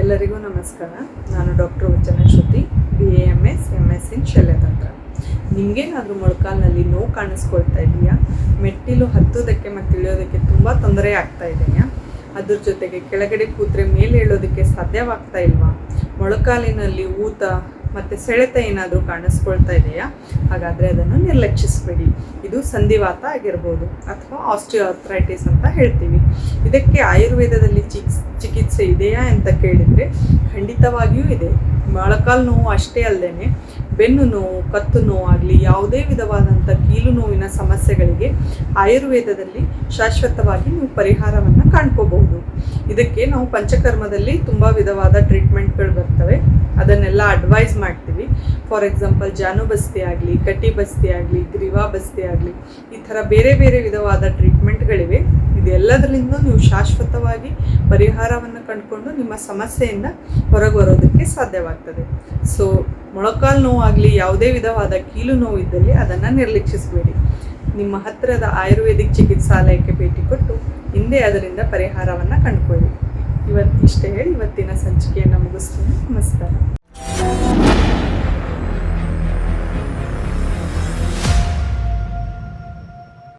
ಎಲ್ಲರಿಗೂ ನಮಸ್ಕಾರ. ನಾನು ಡಾಕ್ಟರ್ ವಚನ ಶ್ರುತಿ, BAMS MS ಇನ್ ಶಲ್ಯತಂತ್ರ. ನಿಮಗೇನಾದರೂ ಮೊಳಕಾಲಿನಲ್ಲಿ ನೋವು ಕಾಣಿಸ್ಕೊಳ್ತಾ ಇದೆಯಾ? ಮೆಟ್ಟಿಲು ಹತ್ತೋದಕ್ಕೆ ಮತ್ತು ಇಳಿಯೋದಕ್ಕೆ ತುಂಬ ತೊಂದರೆ ಆಗ್ತಾ ಇದೆಯಾ? ಅದ್ರ ಜೊತೆಗೆ ಕೆಳಗಡೆ ಕೂತ್ರೆ ಮೇಲೆ ಹೇಳೋದಕ್ಕೆ ಸಾಧ್ಯವಾಗ್ತಾ ಇಲ್ವಾ? ಮೊಳಕಾಲಿನಲ್ಲಿ ಊತ ಮತ್ತು ಸೆಳೆತ ಏನಾದರೂ ಕಾಣಿಸ್ಕೊಳ್ತಾ ಇದೆಯಾ? ಹಾಗಾದರೆ ಅದನ್ನು ನಿರ್ಲಕ್ಷಿಸಬೇಡಿ. ಇದು ಸಂಧಿವಾತ ಆಗಿರ್ಬೋದು ಅಥವಾ ಆಸ್ಟಿಯೋಆರ್ಥ್ರೈಟಿಸ್ ಅಂತ ಹೇಳ್ತೀವಿ. ಇದಕ್ಕೆ ಆಯುರ್ವೇದದಲ್ಲಿ ಚಿಕಿತ್ಸೆ ಇದೆಯಾ ಅಂತ ಕೇಳಿದರೆ ಖಂಡಿತವಾಗಿಯೂ ಇದೆ. ಮೊಳಕಾಲು ನೋವು ಅಷ್ಟೇ ಅಲ್ಲದೆ ಬೆನ್ನು ನೋವು, ಕತ್ತು ನೋವಾಗಲಿ, ಯಾವುದೇ ವಿಧವಾದಂಥ ಕೀಲು ನೋವಿನ ಸಮಸ್ಯೆಗಳಿಗೆ ಆಯುರ್ವೇದದಲ್ಲಿ ಶಾಶ್ವತವಾಗಿ ನೀವು ಪರಿಹಾರವನ್ನು ಕಾಣ್ಕೋಬಹುದು. ಇದಕ್ಕೆ ನಾವು ಪಂಚಕರ್ಮದಲ್ಲಿ ತುಂಬ ವಿಧವಾದ ಟ್ರೀಟ್ಮೆಂಟ್ಗಳು ಬರ್ತವೆ. ಅದನ್ನೆಲ್ಲ ಅಡ್ವೈಸ್ ಮಾಡ್ತೀವಿ. ಫಾರ್ ಎಕ್ಸಾಂಪಲ್ ಜಾನುಬಸ್ತಿ ಆಗಲಿ, ಕಟಿ ಬಸ್ತಿ ಆಗಲಿ, ಗ್ರೀವಾ ಬಸ್ತಿ ಆಗಲಿ, ಈ ಥರ ಬೇರೆ ಬೇರೆ ವಿಧವಾದ ಟ್ರೀಟ್ಮೆಂಟ್ಗಳಿವೆ. ಇದೆಲ್ಲದರಿಂದ ನೀವು ಶಾಶ್ವತವಾಗಿ ಪರಿಹಾರವನ್ನು ಕಂಡುಕೊಂಡು ನಿಮ್ಮ ಸಮಸ್ಯೆಯಿಂದ ಹೊರಗೆ ಬರೋದಕ್ಕೆ ಸಾಧ್ಯವಾಗ್ತದೆ. ಸೊ ಮೊಳಕಾಲು ನೋವಾಗಲಿ, ಯಾವುದೇ ವಿಧವಾದ ಕೀಲು ನೋವು ಇದ್ದಲ್ಲಿ ಅದನ್ನು ನಿರ್ಲಕ್ಷಿಸಬೇಡಿ. ನಿಮ್ಮ ಹತ್ತಿರದ ಆಯುರ್ವೇದಿಕ್ ಚಿಕಿತ್ಸಾಲಯಕ್ಕೆ ಭೇಟಿ ಕೊಟ್ಟು ಹಿಂದೆ ಅದರಿಂದ ಪರಿಹಾರವನ್ನು ಕಂಡುಕೊಳ್ಳಿ. ಇಷ್ಟೇ ಹೇಳಿ ಇವತ್ತಿನ ಸಂಚಿಕೆಯನ್ನು ಮುಗಿಸ್ತೀನಿ. ನಮಸ್ಕಾರ.